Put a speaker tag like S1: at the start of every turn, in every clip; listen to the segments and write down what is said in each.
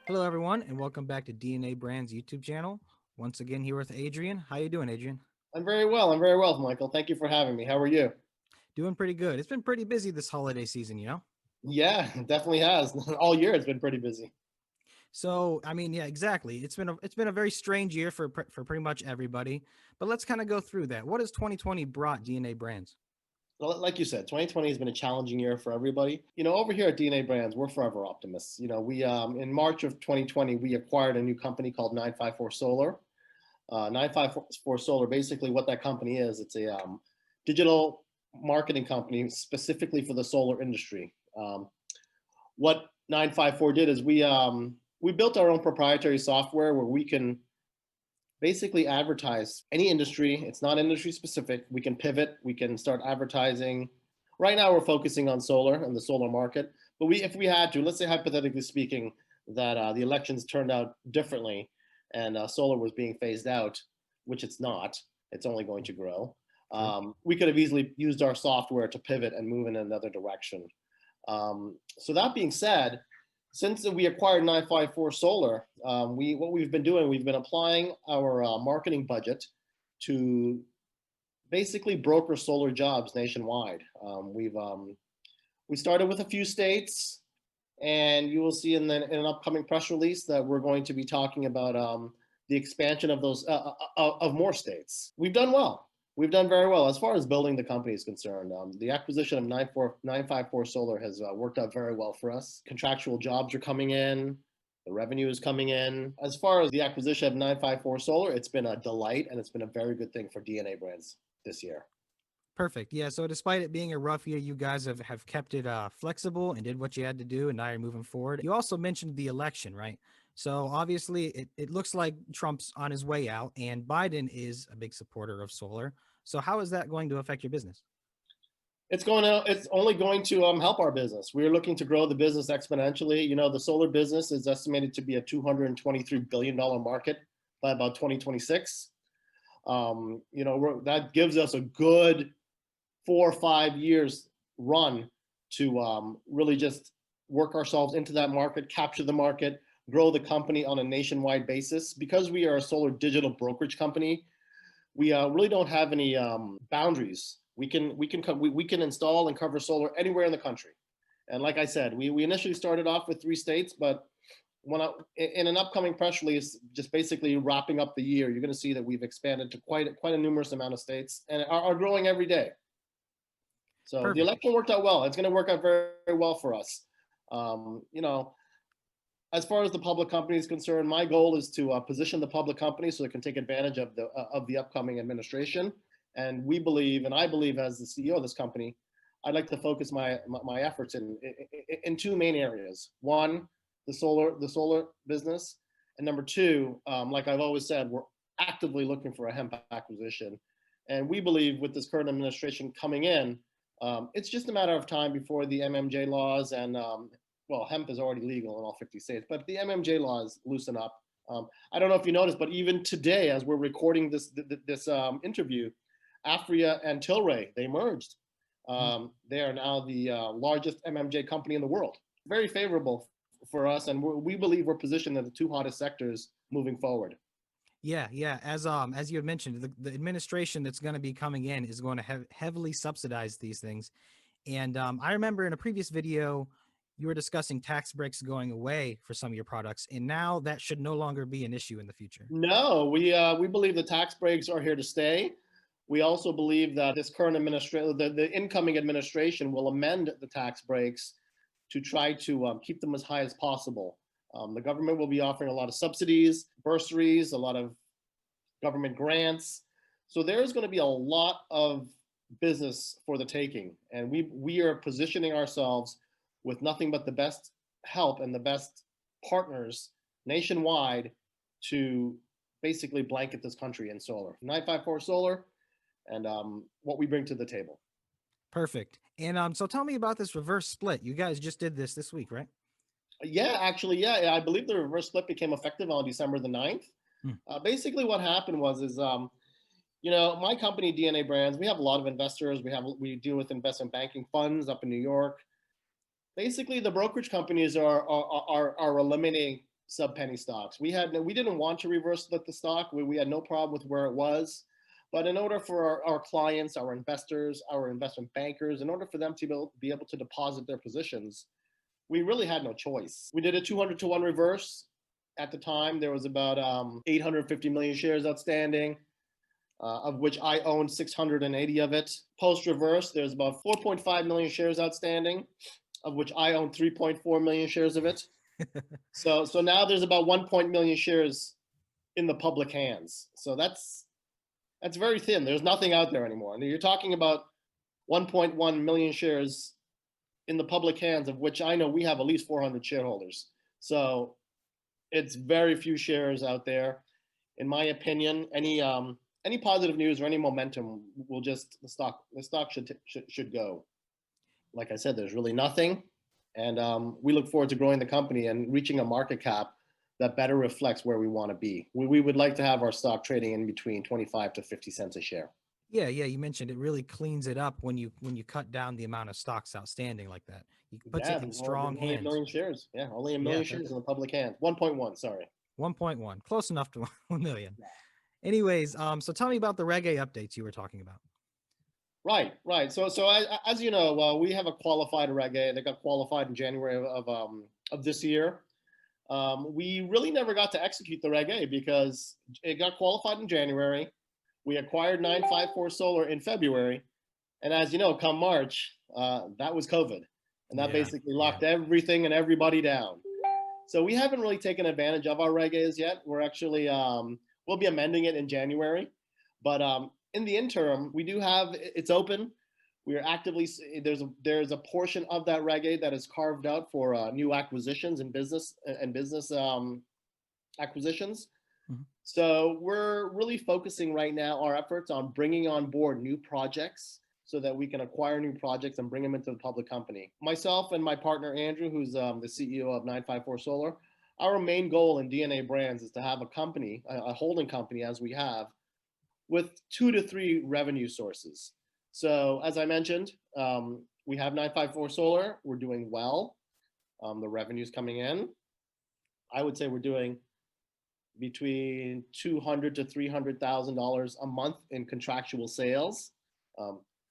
S1: Hello, everyone, and welcome back to DNA Brands YouTube channel. Once again, here with Adrian. How you doing, Adrian?
S2: I'm very well. I'm very well, Michael. Thank you for having me. How are you?
S1: Doing pretty good. It's been pretty busy this holiday season.
S2: Yeah, it definitely has. All year it's been pretty busy.
S1: So, I mean, yeah, exactly. It's been a very strange year for pretty much everybody. But let's kind of go through that. What has 2020 brought DNA Brands?
S2: Like you said, 2020 has been a challenging year for everybody. Over here at DNA Brands, we're forever optimists. We in March of 2020 we acquired a new company called 954 Solar. 954 Solar, basically what that company is, it's a digital marketing company specifically for the solar industry. What 954 did is we built our own proprietary software where we can basically advertise any industry. It's not industry specific. We can pivot. We can start advertising. Right now, we're focusing on solar and the solar market. But if we had to, let's say hypothetically speaking, that the elections turned out differently, and solar was being phased out, which it's not. It's only going to grow.
S1: True.
S2: We could have easily used our software to pivot and move in another direction. So that being said, since we acquired 954 Solar, what we've been doing, we've been applying our marketing budget to basically broker solar jobs nationwide. We started with a few states, and you will see in an upcoming press release that we're going to be talking about the expansion of those of more states. We've done well. We've done very well as far as building the company is concerned. The acquisition of 954 Solar has worked out very well for us. Contractual jobs are coming in. The revenue is coming in. As far as the acquisition of 954 Solar, it's been a delight and it's been a very good thing for DNA Brands this year.
S1: Perfect. Yeah. So, despite it being a rough year, you guys have kept it flexible and did what you had to do, and now you're moving forward. You also mentioned the election, right? So, obviously, it looks like Trump's on his way out, and Biden is a big supporter of solar. So, how is that going to affect your business?
S2: It's only going to help our business. We're looking to grow the business exponentially. The solar business is estimated to be a $223 billion market by about 2026. That gives us a good 4 or 5 years run to really just work ourselves into that market, capture the market, grow the company on a nationwide basis. Because we are a solar digital brokerage company, we really don't have any boundaries. We can install and cover solar anywhere in the country. And like I said, we initially started off with 3 states, but in an upcoming press release, just basically wrapping up the year, you're going to see that we've expanded to quite a numerous amount of states and are growing every day. So the
S1: Perfect.
S2: election worked out well. It's going to work out very, very well for us. Um, you know, as far as the public company is concerned, my goal is to position the public company so it can take advantage of the upcoming administration. And we believe, and I believe, as the CEO of this company, I'd like to focus my efforts in two main areas. One, the solar business, and number two, like I've always said, we're actively looking for a hemp acquisition. And we believe with this current administration coming in, it's just a matter of time before the MMJ laws and well, hemp is already legal in all 50 states, but the MMJ laws loosen up. I don't know if you noticed, but even today, as we're recording this interview, Afria and Tilray, they merged. They are now the largest MMJ company in the world. Very favorable for us, and we believe we're positioned in the two hottest sectors moving forward.
S1: Yeah, yeah. As you had mentioned, the administration that's going to be coming in is going to heavily subsidize these things. And I remember in a previous video, you were discussing tax breaks going away for some of your products, and now that should no longer be an issue in the future.
S2: No, we believe the tax breaks are here to stay. We also believe that this current administration, the incoming administration, will amend the tax breaks to try to keep them as high as possible. The government will be offering a lot of subsidies, bursaries, a lot of government grants. So there's going to be a lot of business for the taking, and we are positioning ourselves with nothing but the best help and the best partners nationwide to basically blanket this country in solar. 954 Solar and what we bring to the table.
S1: Perfect. And so tell me about this reverse split. You guys just did this week, right?
S2: Yeah, actually, yeah. I believe the reverse split became effective on December the 9th.
S1: Hmm.
S2: Basically, what happened was my company DNA Brands, we have a lot of investors. We deal with investment banking funds up in New York. Basically, the brokerage companies are eliminating sub penny stocks. We didn't want to reverse split the stock. We had no problem with where it was. But in order for our clients, our investors, our investment bankers, in order for them to be able to deposit their positions, we really had no choice. We did a 200 to 1 reverse. At the time, there was about 850 million shares outstanding, of which I owned 680 of it. Post reverse, there's about 4.5 million shares outstanding, of which I own 3.4 million shares of it. So now there's about 1 million shares in the public hands. So that's very thin. There's nothing out there anymore. And you're talking about 1.1 million shares in the public hands, of which I know we have at least 400 shareholders. So it's very few shares out there. In my opinion, any positive news or any momentum will just the stock should go. Like I said, there's really nothing, and we look forward to growing the company and reaching a market cap that better reflects where we want to be. We would like to have our stock trading in between 25 to 50 cents a share.
S1: Yeah, you mentioned it really cleans it up when you cut down the amount of stocks outstanding like that. You puts it in strong
S2: only
S1: hands.
S2: 1 million shares. Yeah, only a million shares in the public hands. 1.1, sorry.
S1: 1.1, close enough to 1 million. Anyways, so tell me about the Reg A updates you were talking about.
S2: Right. So as you know, we have a qualified Reg A. They got qualified in January of this year. We really never got to execute the Reg A because it got qualified in January. We acquired 954 Solar in February. And as you know, come March, that was COVID. And that basically locked everything and everybody down. So we haven't really taken advantage of our Reg As yet. We're actually, we'll be amending it in January. But in the interim, we do have, it's open. We are actively, there's a portion of that Reg A that is carved out for new acquisitions and business acquisitions. Mm-hmm. So we're really focusing right now our efforts on bringing on board new projects so that we can acquire new projects and bring them into the public company. Myself and my partner, Andrew, who's the CEO of 954 Solar, our main goal in DNA Brands is to have a company, a holding company as we have, with 2 to 3 revenue sources. So as I mentioned, we have 954 Solar. We're doing well. The revenue's coming in. I would say we're doing between $200,000 to $300,000 a month in contractual sales.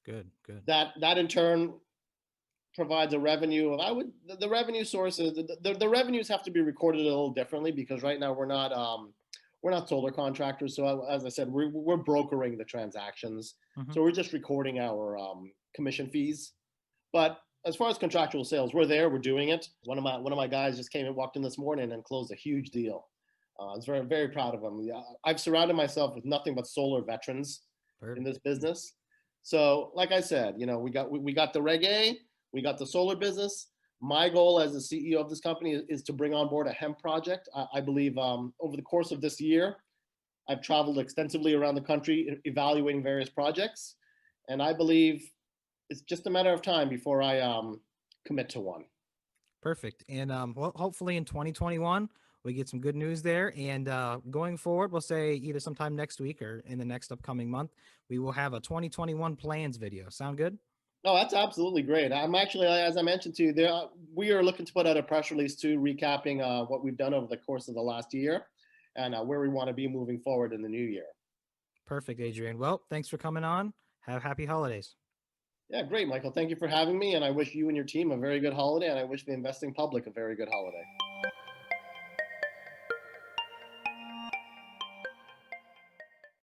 S1: Good.
S2: That in turn provides a revenue of the revenue sources. The revenues have to be recorded a little differently because right now we're not solar contractors. So as I said, we're brokering the transactions. Mm-hmm. So we're just recording our commission fees. But as far as contractual sales, we're there, we're doing it. One of my guys just came and walked in this morning and closed a huge deal. I was very, very proud of him. I've surrounded myself with nothing but solar veterans in this business. So like I said, we got the Reg A, we got the solar business. My goal as the CEO of this company is to bring on board a hemp project. I believe over the course of this year, I've traveled extensively around the country evaluating various projects. And I believe it's just a matter of time before I commit to one.
S1: Perfect. And well, hopefully in 2021, we get some good news there. And going forward, we'll say either sometime next week or in the next upcoming month, we will have a 2021 plans video. Sound good?
S2: No, that's absolutely great. I'm actually, as I mentioned to you, we are looking to put out a press release too, recapping what we've done over the course of the last year and where we want to be moving forward in the new year.
S1: Perfect, Adrian. Well, thanks for coming on. Have happy holidays.
S2: Yeah, great, Michael. Thank you for having me. And I wish you and your team a very good holiday. And I wish the investing public a very good holiday.